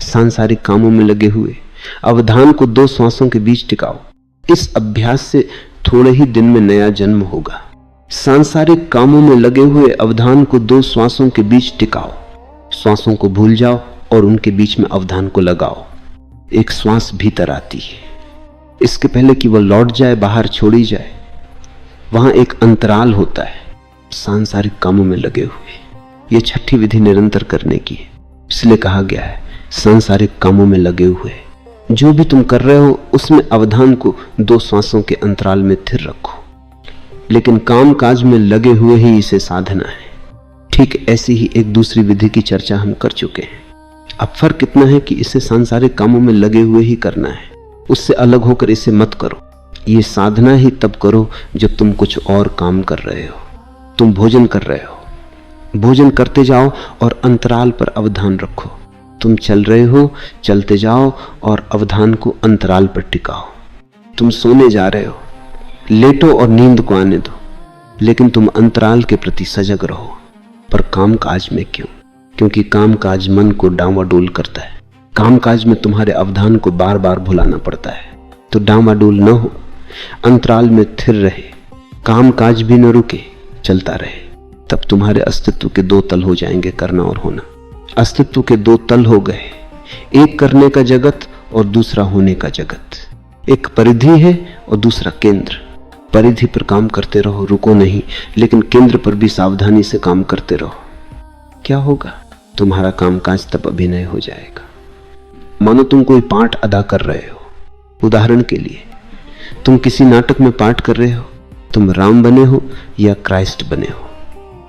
सांसारिक कामों में लगे हुए अवधान को 2 श्वासों के बीच टिकाओ। इस अभ्यास से थोड़े ही दिन में नया जन्म होगा। सांसारिक कामों में लगे हुए अवधान को 2 श्वासों के बीच टिकाओ। श्वासों को भूल जाओ और उनके बीच में अवधान को लगाओ। एक श्वास भीतर आती है, इसके पहले कि वह लौट जाए, बाहर छोड़ी जाए, वहां एक अंतराल होता है सांसारिक कामों में लगे हुए। यह 6ठी विधि निरंतर करने की है। इसलिए कहा गया है सांसारिक कामों में लगे हुए जो भी तुम कर रहे हो उसमें अवधान को 2 श्वासों के अंतराल में स्थिर रखो। लेकिन काम काज में लगे हुए ही इसे साधना है। ठीक ऐसी ही एक दूसरी विधि की चर्चा हम कर चुके हैं। अब फर्क इतना है कि इसे सांसारिक कामों में लगे हुए ही करना है, उससे अलग होकर इसे मत करो। ये साधना ही तब करो जब तुम कुछ और काम कर रहे हो। तुम भोजन कर रहे हो, भोजन करते जाओ और अंतराल पर अवधान रखो। तुम चल रहे हो, चलते जाओ और अवधान को अंतराल पर टिकाओ। तुम सोने जा रहे हो, लेटो और नींद को आने दो, लेकिन तुम अंतराल के प्रति सजग रहो। पर काम काज में क्यों? क्योंकि काम काज मन को डांवाडोल करता है। काम काज में तुम्हारे अवधान को बार बार भुलाना पड़ता है। तो डांवाडोल न हो, अंतराल में स्थिर रहे, काम काज भी न रुके, चलता रहे। तब तुम्हारे अस्तित्व के 2 तल हो जाएंगे, करना और होना। अस्तित्व के 2 तल हो गए, एक करने का जगत और दूसरा होने का जगत। एक परिधि है और दूसरा केंद्र। परिधि पर काम करते रहो, रुको नहीं, लेकिन केंद्र पर भी सावधानी से काम करते रहो। क्या होगा? तुम्हारा कामकाज तब अभिनय हो जाएगा। मानो तुम कोई पाठ अदा कर रहे हो। उदाहरण के लिए तुम किसी नाटक में पाठ कर रहे हो, तुम राम बने हो या क्राइस्ट बने हो।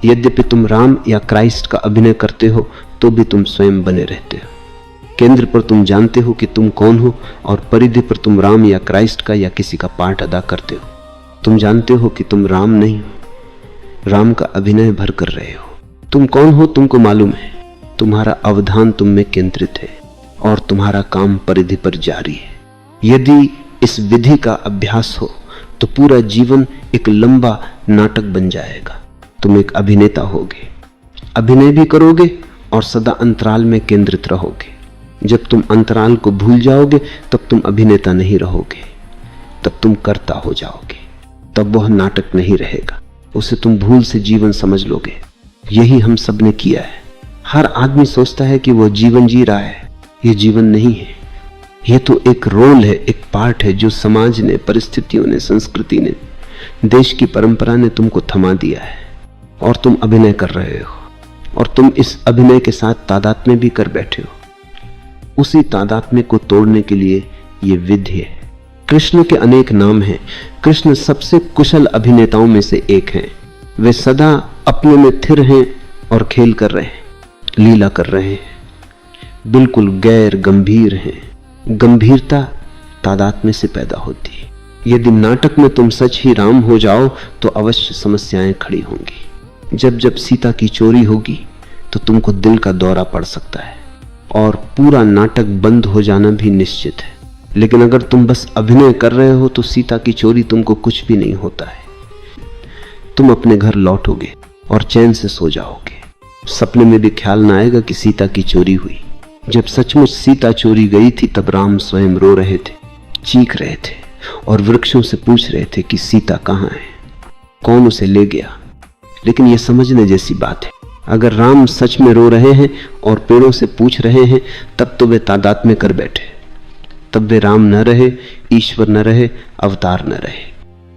यद्यपि तुम राम या क्राइस्ट का अभिनय करते हो तो भी तुम स्वयं बने रहते हो। केंद्र पर तुम जानते हो कि तुम कौन हो और परिधि पर तुम राम या क्राइस्ट का या किसी का पाठ अदा करते हो। तुम जानते हो कि तुम राम नहीं हो, राम का अभिनय भर कर रहे हो। तुम कौन हो तुमको मालूम है। तुम्हारा अवधान तुम में केंद्रित है और तुम्हारा काम परिधि पर जारी है। यदि इस विधि का अभ्यास हो तो पूरा जीवन एक लंबा नाटक बन जाएगा। तुम एक अभिनेता होगे, अभिनय भी करोगे और सदा अंतराल में केंद्रित रहोगे। जब तुम अंतराल को भूल जाओगे तब तुम अभिनेता नहीं रहोगे, तब तुम कर्ता हो जाओगे। तब वह नाटक नहीं रहेगा, उसे तुम भूल से जीवन समझ लोगे। यही हम सब ने किया है। हर आदमी सोचता है कि वह जीवन जी रहा है। यह जीवन नहीं है, यह तो एक रोल है, एक पार्ट है जो समाज ने, परिस्थितियों ने, संस्कृति ने, देश की परंपरा ने तुमको थमा दिया है और तुम अभिनय कर रहे हो। और तुम इस अभिनय के साथ तादात्म्य भी कर बैठे हो। उसी तादात्म्य को तोड़ने के लिए ये विधि है। कृष्ण के अनेक नाम हैं। कृष्ण सबसे कुशल अभिनेताओं में से एक हैं। वे सदा अपने में स्थिर हैं और खेल कर रहे हैं, लीला कर रहे हैं, बिल्कुल गैर गंभीर हैं। गंभीरता तादात्म्य से पैदा होती है। यदि नाटक में तुम सच ही राम हो जाओ तो अवश्य समस्याएं खड़ी होंगी। जब जब सीता की चोरी होगी तो तुमको दिल का दौरा पड़ सकता है और पूरा नाटक बंद हो जाना भी निश्चित है। लेकिन अगर तुम बस अभिनय कर रहे हो तो सीता की चोरी तुमको कुछ भी नहीं होता है। तुम अपने घर लौटोगे और चैन से सो जाओगे। सपने में भी ख्याल ना आएगा कि सीता की चोरी हुई। जब सचमुच सीता चोरी गई थी तब राम स्वयं रो रहे थे, चीख रहे थे और वृक्षों से पूछ रहे थे कि सीता कहाँ है, कौन उसे ले गया। लेकिन यह समझने जैसी बात है, अगर राम सच में रो रहे हैं और पेड़ों से पूछ रहे हैं तब तो वे तादात्म्य कर बैठे। तब वे राम न रहे, ईश्वर न रहे, अवतार न रहे।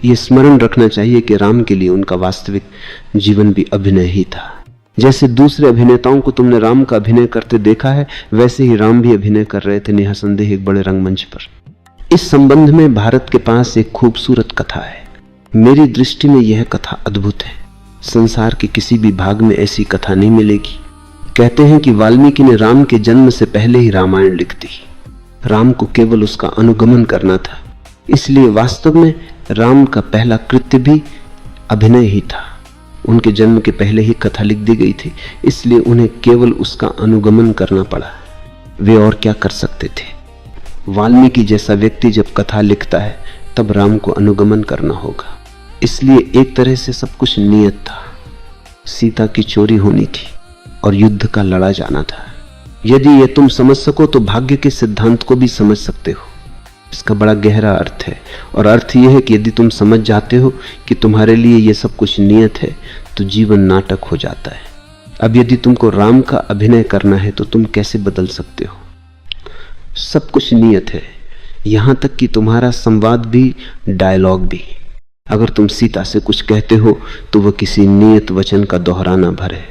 ये स्मरण रखना चाहिए कि राम के लिए उनका वास्तविक जीवन भी अभिनय ही था। जैसे दूसरे अभिनेताओं को तुमने राम का अभिनय करते देखा है, वैसे ही राम भी अभिनय कर रहे थे निसंदेह एक बड़े रंगमंच पर। इस संबंध में भारत के पास एक खूबसूरत कथा है। मेरी दृष्टि में यह कथा अद्भुत है। संसार के किसी भी भाग में ऐसी कथा नहीं मिलेगी। कहते हैं कि वाल्मीकि ने राम के जन्म से पहले ही रामायण लिख दी। राम को केवल उसका अनुगमन करना था, इसलिए वास्तव में राम का पहला कृत्य भी अभिनय ही था। उनके जन्म के पहले ही कथा लिख दी गई थी, इसलिए उन्हें केवल उसका अनुगमन करना पड़ा। वे और क्या कर सकते थे। वाल्मीकि जैसा व्यक्ति जब कथा लिखता है तब राम को अनुगमन करना होगा। इसलिए एक तरह से सब कुछ नियत था। सीता की चोरी होनी थी और युद्ध का लड़ा जाना था। यदि ये तुम समझ सको तो भाग्य के सिद्धांत को भी समझ सकते हो। इसका बड़ा गहरा अर्थ है, और अर्थ यह है कि यदि तुम समझ जाते हो कि तुम्हारे लिए ये सब कुछ नियत है, तो जीवन नाटक हो जाता है। अब यदि तुमको राम का अभिनय करना है तो तुम कैसे बदल सकते हो? सब कुछ नियत है, यहां तक कि तुम्हारा संवाद भी, डायलॉग भी। अगर तुम सीता से कुछ कहते हो तो वह किसी नियत वचन का दोहराना भर है।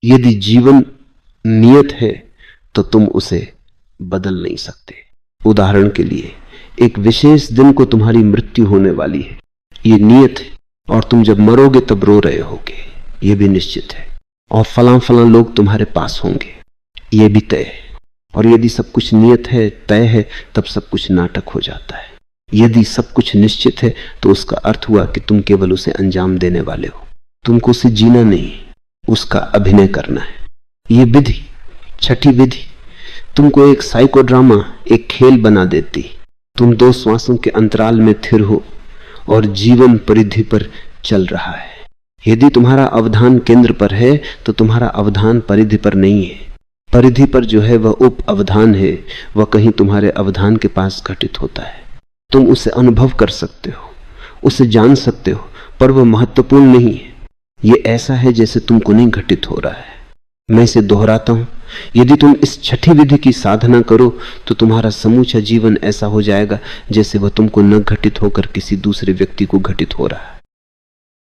यदि जीवन नियत है तो तुम उसे बदल नहीं सकते। उदाहरण के लिए, एक विशेष दिन को तुम्हारी मृत्यु होने वाली है, ये नियत है, और तुम जब मरोगे तब रो रहे होगे, ये भी निश्चित है। और फलां फलां लोग तुम्हारे पास होंगे, ये भी तय है। और यदि सब कुछ नियत है, तय है, तब सब कुछ नाटक हो जाता है। यदि सब कुछ निश्चित है तो उसका अर्थ हुआ कि तुम केवल उसे अंजाम देने वाले हो। तुमको उसे जीना नहीं, उसका अभिनय करना है। ये विधि, छठी विधि, तुमको एक साइको ड्रामा, एक खेल बना देती। तुम दो श्वासों के अंतराल में थिर हो और जीवन परिधि पर चल रहा है। यदि तुम्हारा अवधान केंद्र पर है तो तुम्हारा अवधान परिधि पर नहीं है। परिधि पर जो है वह उप अवधान है, वह कहीं तुम्हारे अवधान के पास घटित होता है। तुम उसे अनुभव कर सकते हो, उसे जान सकते हो, पर वह महत्वपूर्ण नहीं है। ये ऐसा है जैसे तुमको नहीं घटित हो रहा है। मैं इसे दोहराता हूं, यदि तुम इस छठी विधि की साधना करो तो तुम्हारा समूचा जीवन ऐसा हो जाएगा जैसे वह तुमको न घटित होकर किसी दूसरे व्यक्ति को घटित हो रहा है।